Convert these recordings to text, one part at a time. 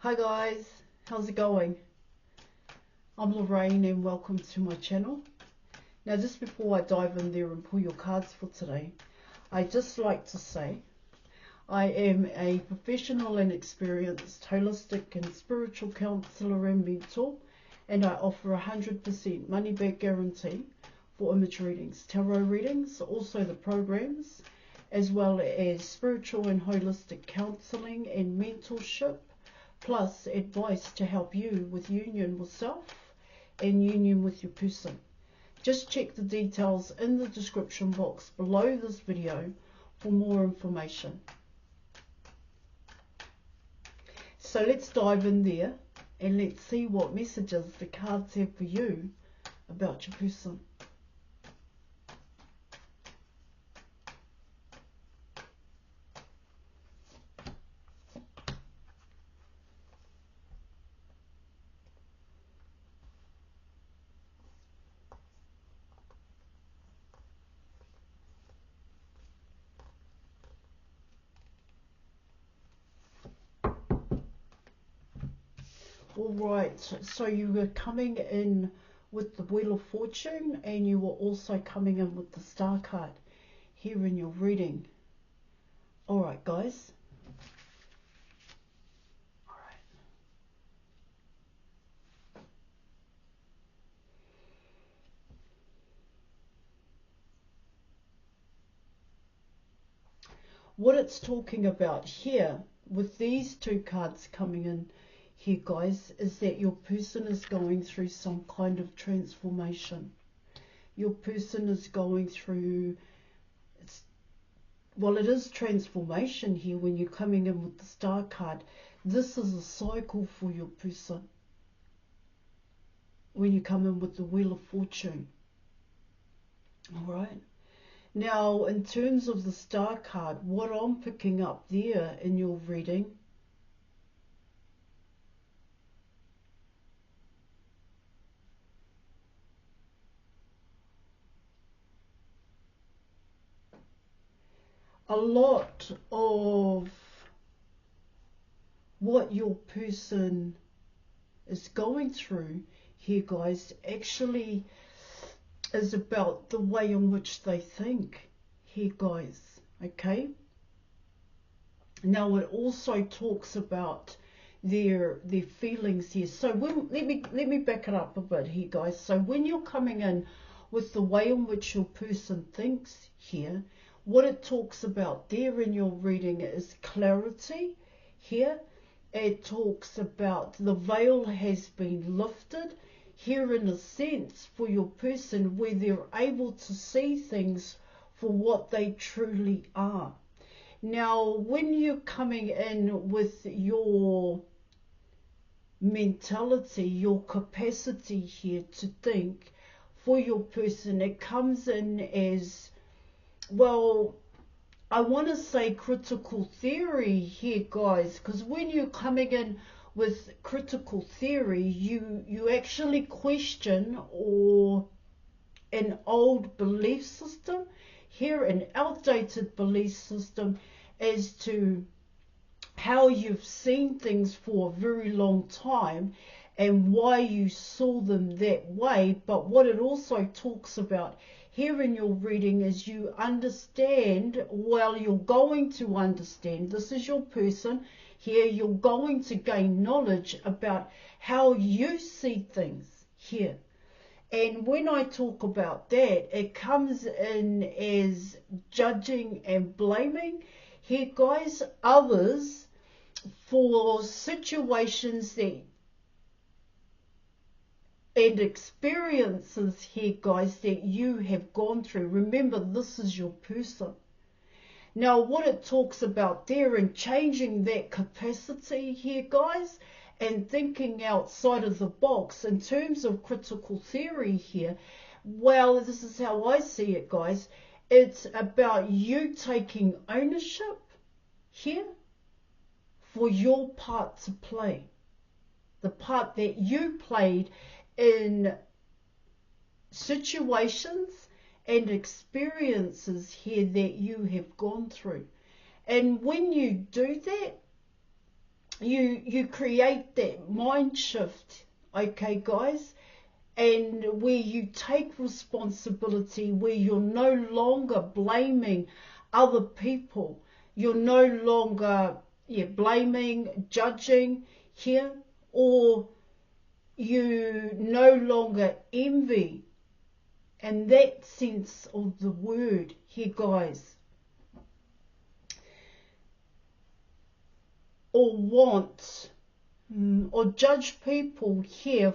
Hi guys, how's it going? I'm Lorraine and welcome to my channel. Now just before I dive in there and pull your cards for today, I'd just like to say I am a professional and experienced holistic and spiritual counsellor and mentor, and I offer 100% money back guarantee for image readings, tarot readings, also the programs, as well as spiritual and holistic counselling and mentorship, plus advice to help you with union with self and union with your person. Just check the details in the description box below this video for more information. So let's dive in there and let's see what messages the cards have for you about your person. Alright, so you were coming in with the Wheel of Fortune, and you were also coming in with the Star card here in your reading. Alright guys. Alright. What it's talking about here with these two cards coming in here, guys, is that your person is going through some kind of transformation. Your person is going through, well, it is transformation here when you're coming in with the Star card. This is a cycle for your person when you come in with the Wheel of Fortune. Alright. Now, in terms of the Star card, what I'm picking up there in your reading, a lot of what your person is going through here, guys, actually is about the way in which they think here, guys. Okay. Now it also talks about their feelings here. So let me back it up a bit here, guys. So when you're coming in with the way in which your person thinks here, what it talks about there in your reading is clarity here. It talks about the veil has been lifted here in a sense for your person, where they're able to see things for what they truly are. Now, when you're coming in with your mentality, your capacity here to think for your person, it comes in as, well, I want to say critical theory here, guys, because when you're coming in with critical theory, you actually question or an old belief system here, an outdated belief system as to how you've seen things for a very long time and why you saw them that way. But what it also talks about here in your reading is you understand, well, you're going to understand, this is your person here, you're going to gain knowledge about how you see things here. And when I talk about that, it comes in as judging and blaming here, guys, others for situations that and experiences here, guys, that you have gone through. Remember, this is your person. Now, what it talks about there and changing that capacity here, guys, and thinking outside of the box in terms of critical theory here, well, this is how I see it, guys. It's about you taking ownership here for your part to play. The part that you played in situations and experiences here that you have gone through. And when you do that, you create that mind shift, okay, guys, and where you take responsibility, where you're no longer blaming other people, you're no longer blaming, judging here, or you no longer envy, and that sense of the word here, guys, or want or judge people here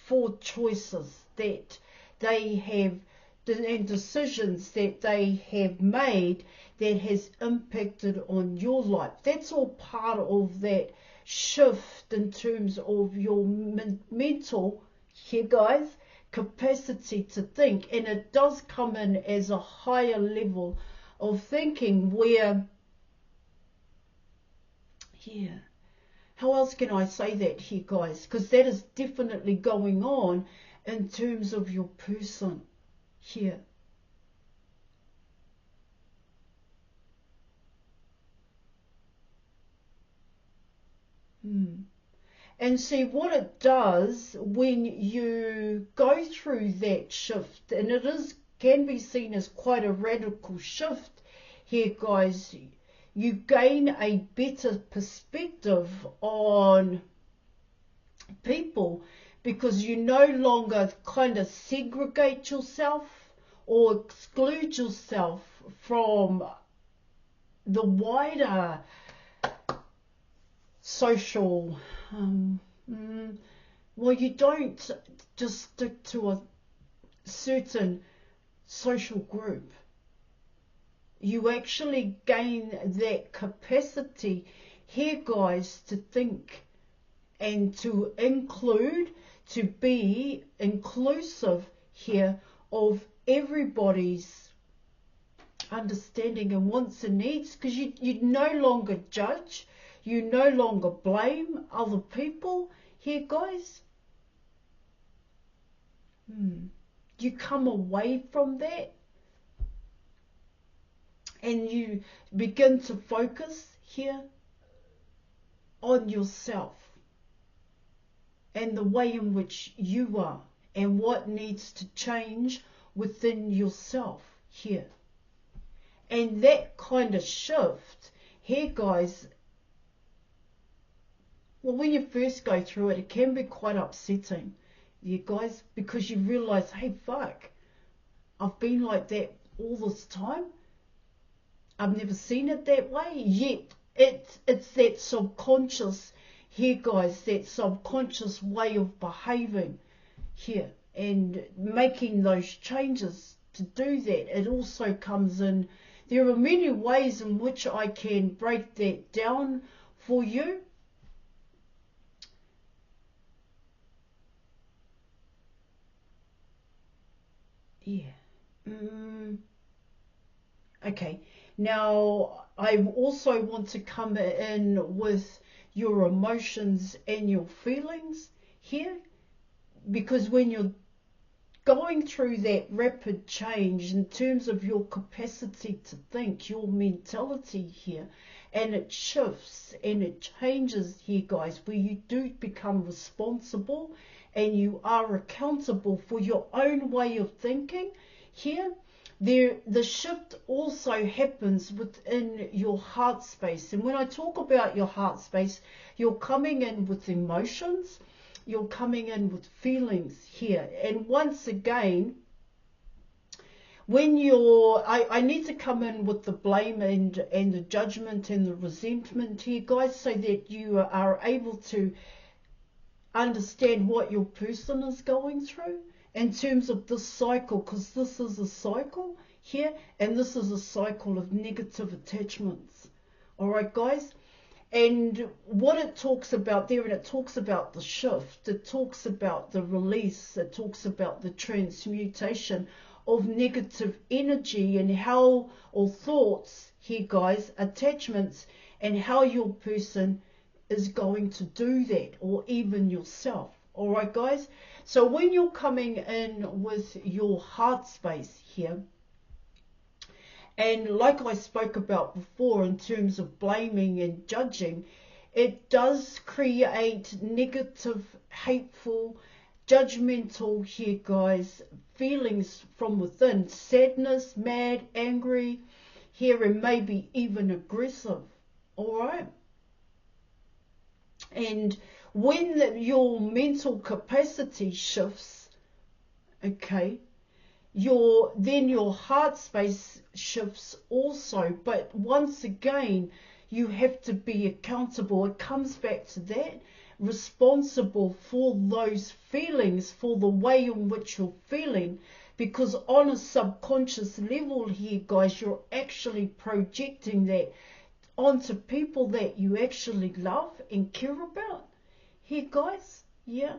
for choices that they have and decisions that they have made that has impacted on your life. That's all part of that shift in terms of your mental, here guys, capacity to think. And it does come in as a higher level of thinking where, how else can I say that here, guys? Because that is definitely going on in terms of your person here. And see what it does when you go through that shift, and it can be seen as quite a radical shift here, guys. You gain a better perspective on people because you no longer kind of segregate yourself or exclude yourself from the wider social, well, you don't just stick to a certain social group. You actually gain that capacity here, guys, to think and to include, to be inclusive here of everybody's understanding and wants and needs, because you no longer judge, you no longer blame other people here, guys. You come away from that and you begin to focus here on yourself and the way in which you are and what needs to change within yourself here. And that kind of shift here, guys, well, when you first go through it, it can be quite upsetting, you guys, because you realize, hey, fuck, I've been like that all this time. I've never seen it that way, yet it's that subconscious here, guys, that subconscious way of behaving here and making those changes to do that. It also comes in, there are many ways in which I can break that down for you. Okay, now I also want to come in with your emotions and your feelings here, because when you're going through that rapid change in terms of your capacity to think, your mentality here, and it shifts and it changes here, guys, where you do become responsible and you are accountable for your own way of thinking here. The shift also happens within your heart space. And when I talk about your heart space, you're coming in with emotions, you're coming in with feelings here. And once again, when I need to come in with the blame and the judgment and the resentment here, guys, so that you are able to understand what your person is going through in terms of this cycle, because this is a cycle here, and this is a cycle of negative attachments. All right, guys? And what it talks about there, and it talks about the shift, it talks about the release, it talks about the transmutation of negative energy and how, or thoughts here, guys, attachments, and how your person is going to do that, or even yourself. All right, guys? So when you're coming in with your heart space here, and like I spoke about before in terms of blaming and judging, it does create negative, hateful, judgmental here, guys, feelings from within. Sadness, mad, angry, here, and maybe even aggressive. All right? And when your mental capacity shifts, okay, then your heart space shifts also. But once again, you have to be accountable. It comes back to that, responsible for those feelings, for the way in which you're feeling, because on a subconscious level here, guys, you're actually projecting that onto people that you actually love and care about. Here, guys, yeah.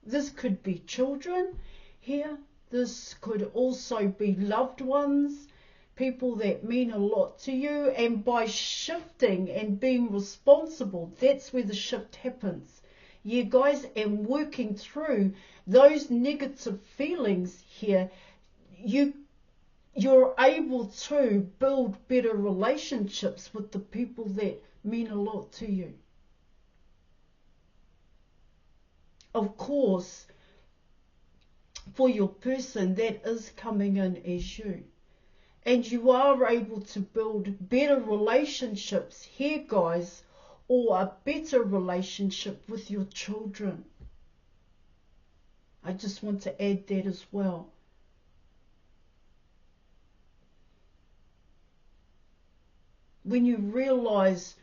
This could be children here. This could also be loved ones, people that mean a lot to you. And by shifting and being responsible, that's where the shift happens. Yeah, guys, and working through those negative feelings here, you're able to build better relationships with the people that mean a lot to you. Of course, for your person that is coming in as you. And you are able to build better relationships here, guys, or a better relationship with your children. I just want to add that as well. When you realize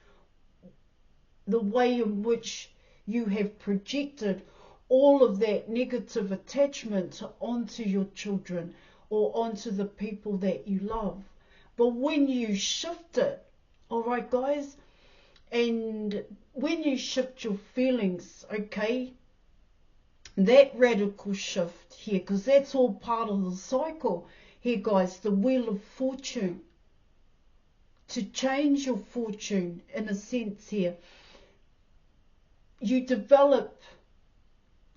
the way in which you have projected all of that negative attachment onto your children or onto the people that you love. But when you shift it, all right, guys, and when you shift your feelings, okay, that radical shift here, because that's all part of the cycle here, guys, the wheel of fortune. To change your fortune, in a sense here, you develop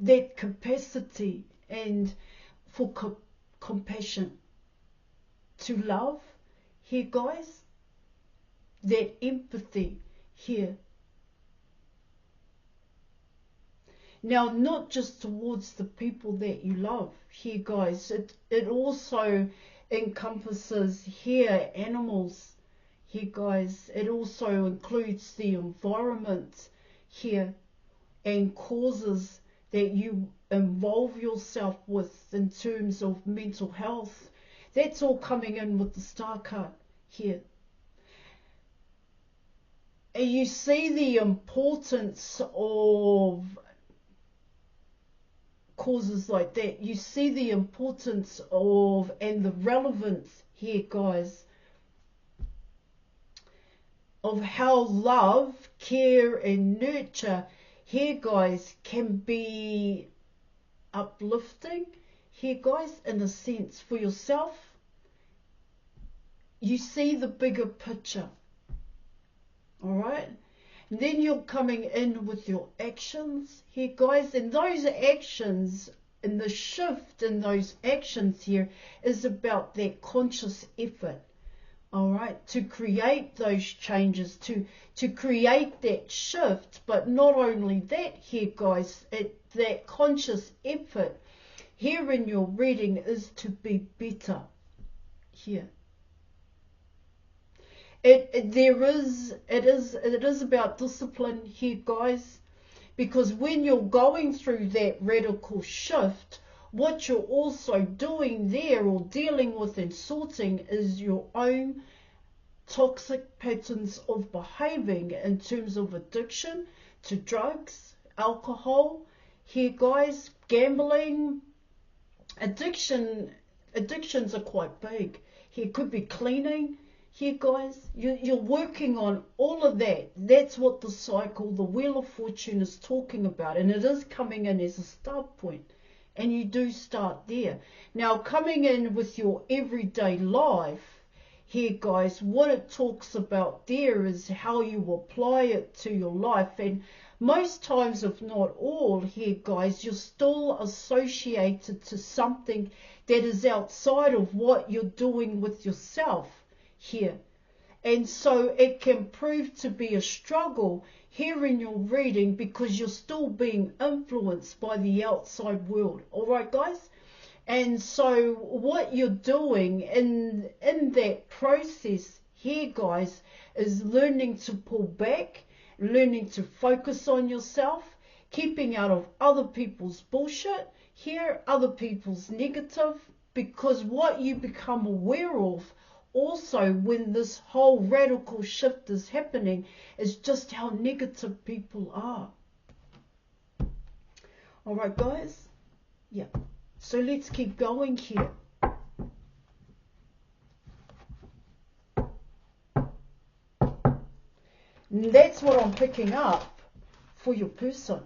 that capacity and for compassion, to love here, guys, that empathy here. Now, not just towards the people that you love here, guys, it also encompasses here animals here, guys. It also includes the environment here and causes that you involve yourself with in terms of mental health. That's all coming in with the star card here. And you see the importance of causes like that. You see the importance of and the relevance here, guys, of how love, care and nurture here, guys, can be uplifting here, guys, in a sense for yourself. You see the bigger picture, all right? And then you're coming in with your actions here, guys, and those actions and the shift in those actions here is about that conscious effort. All right, to create those changes, to create that shift. But not only that here, guys, that conscious effort here in your reading is to be better here. It is about discipline here, guys, because when you're going through that radical shift, what you're also doing there or dealing with and sorting is your own toxic patterns of behaving in terms of addiction to drugs, alcohol, here, guys, gambling. Addictions are quite big. Here could be cleaning. Here, guys, you're working on all of that. That's what the cycle, the Wheel of Fortune is talking about, and it is coming in as a start point. And you do start there. Now, coming in with your everyday life, here, guys, what it talks about there is how you apply it to your life. And most times, if not all, here, guys, you're still associated to something that is outside of what you're doing with yourself here. And so it can prove to be a struggle here in your reading because you're still being influenced by the outside world. All right, guys? And so what you're doing in that process here, guys, is learning to pull back, learning to focus on yourself, keeping out of other people's bullshit here, other people's negative, because what you become aware of also when this whole radical shift is happening is just how negative people are. All right, guys? Yeah. So let's keep going here. And that's what I'm picking up for your person.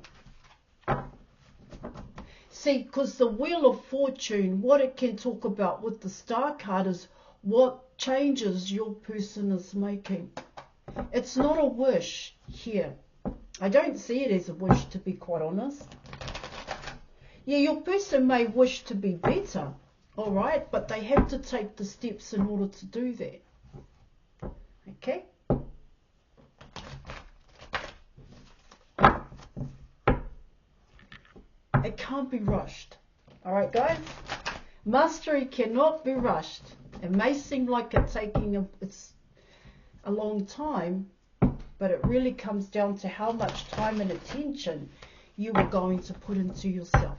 See, because the Wheel of Fortune, what it can talk about with the Star card is what changes your person is making. It's not a wish here. I don't see it as a wish, to be quite honest. Yeah, your person may wish to be better, all right, but they have to take the steps in order to do that. Okay? It can't be rushed. All right, guys? Mastery cannot be rushed. It may seem like it's a long time, but it really comes down to how much time and attention you are going to put into yourself.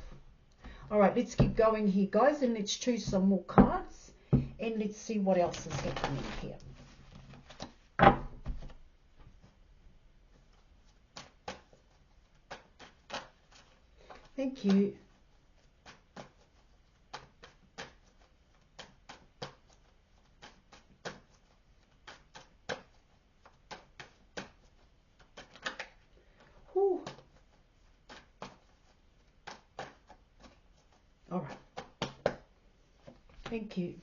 All right, let's keep going here, guys, and let's choose some more cards, and let's see what else is happening here. Thank you. Whew. All right. Thank you.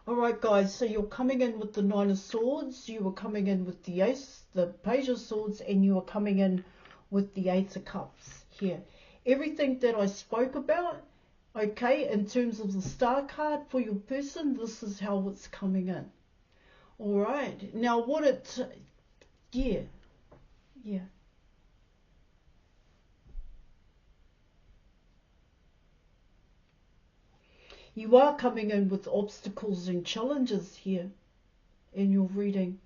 All right, guys, so you're coming in with the Nine of Swords, you were coming in with the Ace, the Page of Swords, and you were coming in with the Eight of Cups here. Everything that I spoke about, okay, in terms of the Star card for your person, this is how it's coming in. All right, now what yeah. You are coming in with obstacles and challenges here in your reading.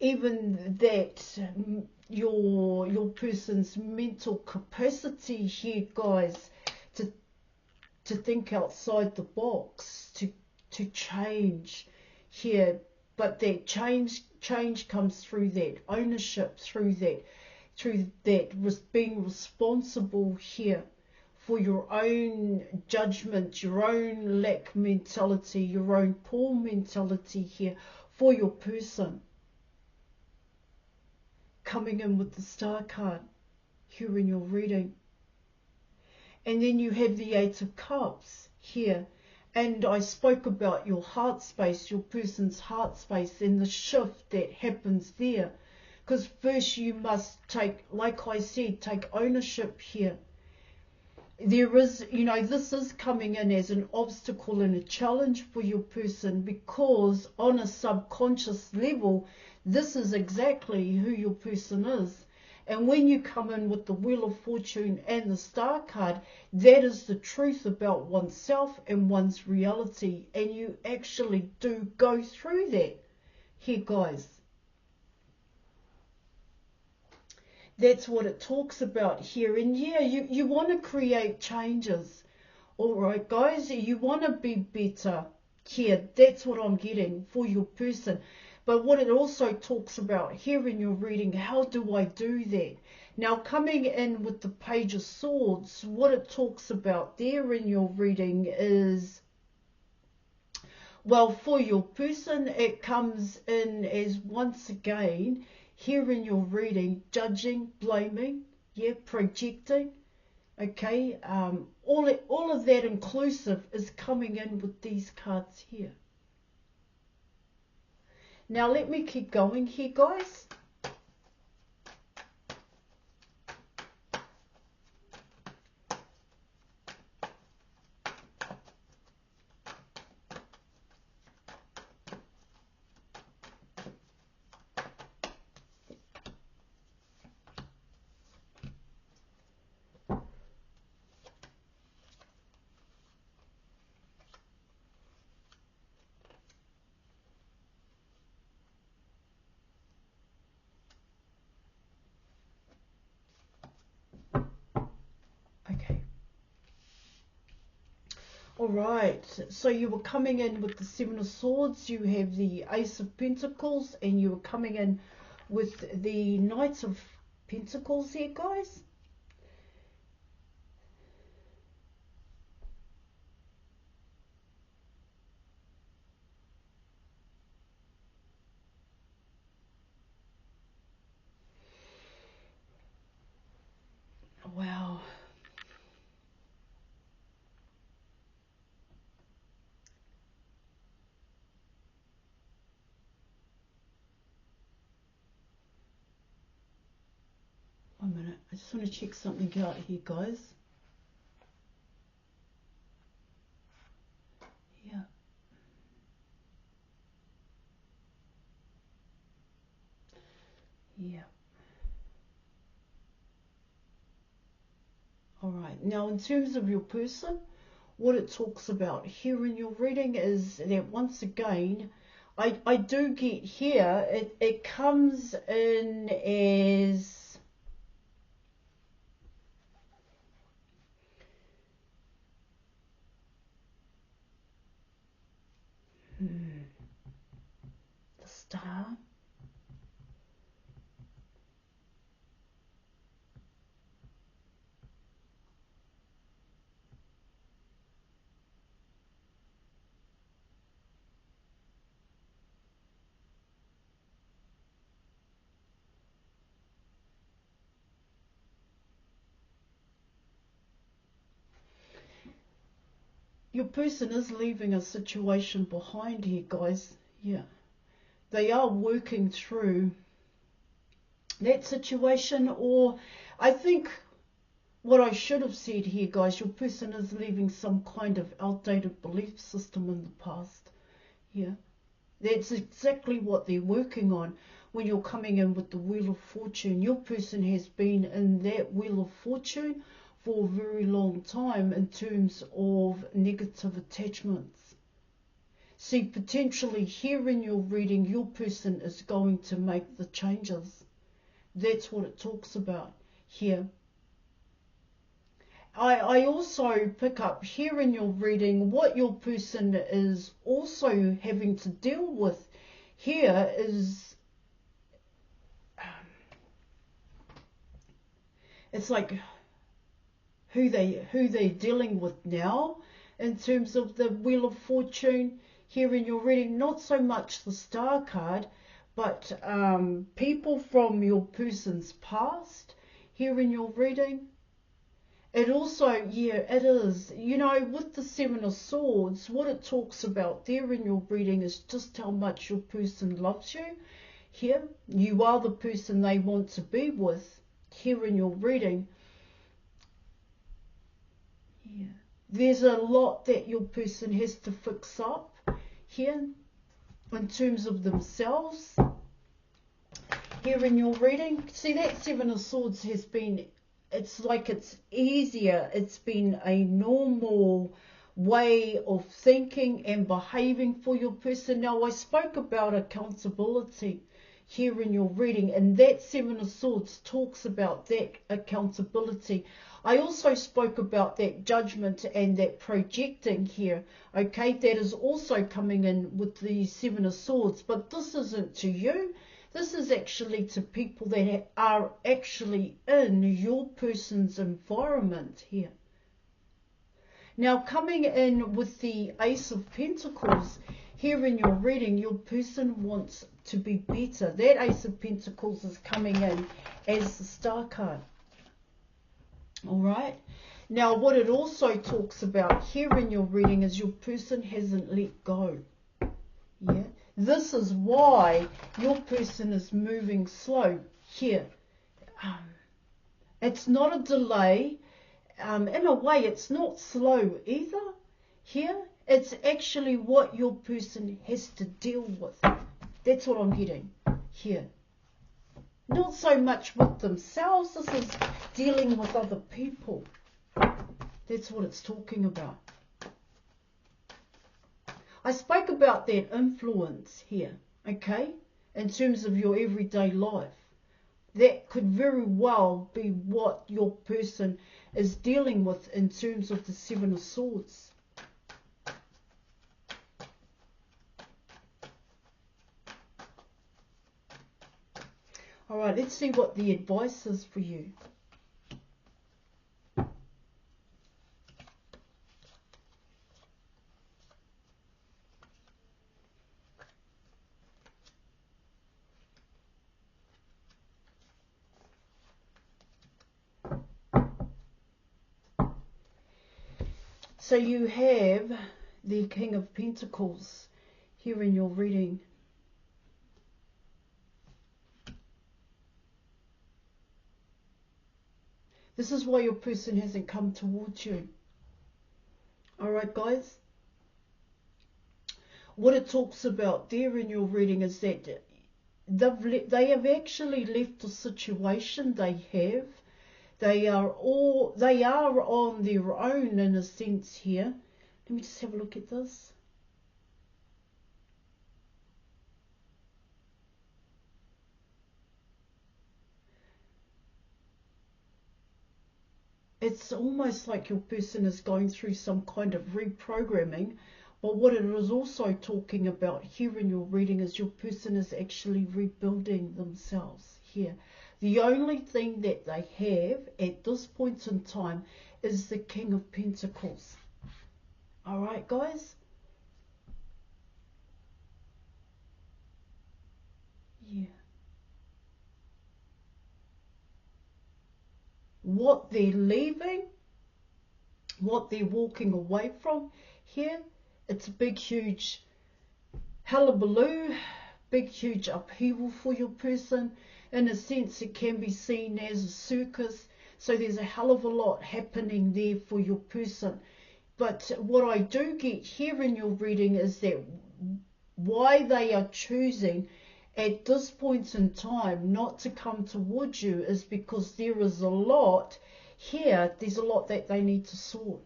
Even that your person's mental capacity here, guys, to think outside the box, to change here, but that change comes through that ownership, through that being responsible here for your own judgment, your own lack mentality, your own poor mentality here for your person. Coming in with the Star card here in your reading. And then you have the Eight of Cups here. And I spoke about your heart space, your person's heart space, and the shift that happens there. Because first you must take, like I said, take ownership here. There is, this is coming in as an obstacle and a challenge for your person, because on a subconscious level, this is exactly who your person is. And when you come in with the Wheel of Fortune and the Star card, that is the truth about oneself and one's reality. And you actually do go through that here, guys. That's what it talks about here. And yeah, you want to create changes. All right, guys, you want to be better here. That's what I'm getting for your person. But what it also talks about here in your reading, how do I do that? Now, coming in with the Page of Swords, what it talks about there in your reading is, well, for your person, it comes in as, once again, here in your reading, judging, blaming, projecting, okay, all of that inclusive is coming in with these cards here. Now let me keep going here, guys. All right, so you were coming in with the Seven of Swords, you have the Ace of Pentacles, and you were coming in with the Knight of Pentacles here, guys. Wow. One minute, I just want to check something out here, guys. Yeah. Yeah. All right, now in terms of your person, what it talks about here in your reading is that once again, I do get here, it comes in as the Star. Your person is leaving a situation behind here, guys. Yeah. They are working through that situation, or I think what I should have said here, guys, your person is leaving some kind of outdated belief system in the past. Yeah. That's exactly what they're working on when you're coming in with the Wheel of Fortune. Your person has been in that Wheel of Fortune for a very long time in terms of negative attachments. See, potentially here in your reading, your person is going to make the changes. That's what it talks about here. I also pick up here in your reading what your person is also having to deal with here is it's like who they're dealing with now in terms of the Wheel of Fortune here in your reading. Not so much the Star card, but people from your person's past here in your reading. It also, yeah, it is. You know, with the Seven of Swords, what it talks about there in your reading is just how much your person loves you. Here, you are the person they want to be with here in your reading. Yeah. There's a lot that your person has to fix up here in terms of themselves here in your reading. See, that Seven of Swords has been, it's like it's easier. It's been a normal way of thinking and behaving for your person. Now, I spoke about accountability here in your reading, and that Seven of Swords talks about that accountability. I also spoke about that judgment and that projecting here, okay? That is also coming in with the Seven of Swords, but this isn't to you. This is actually to people that are actually in your person's environment here. Now, coming in with the Ace of Pentacles, here in your reading, your person wants to be better. That Ace of Pentacles is coming in as the Star card. All right. Now, what it also talks about here in your reading is your person hasn't let go. Yeah. This is why your person is moving slow here. It's not a delay. In a way, it's not slow either. Here, it's actually what your person has to deal with. That's what I'm getting here. Not so much with themselves. This is dealing with other people. That's what it's talking about. I spoke about that influence here, okay, in terms of your everyday life. That could very well be what your person is dealing with in terms of the Seven of Swords. All right, let's see what the advice is for you. So you have the King of Pentacles here in your reading. This is why your person hasn't come towards you. Alright, guys? What it talks about there in your reading is that they have actually left the situation they have. They are on their own in a sense here. Let me just have a look at this. It's almost like your person is going through some kind of reprogramming, but what it is also talking about here in your reading is your person is actually rebuilding themselves here. The only thing that they have at this point in time is the King of Pentacles. All right, guys? Yeah. What they're leaving, what they're walking away from here, it's a big, huge hullabaloo, big, huge upheaval for your person. In a sense, it can be seen as a circus. So there's a hell of a lot happening there for your person. But what I do get here in your reading is that why they are choosing at this point in time not to come towards you is because there is a lot here. There's a lot that they need to sort.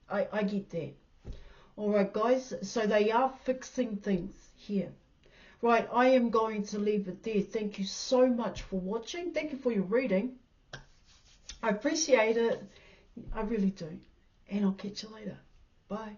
I get that. Alright, guys, so they are fixing things here. Right, I am going to leave it there. Thank you so much for watching. Thank you for your reading. I appreciate it. I really do. And I'll catch you later. Bye.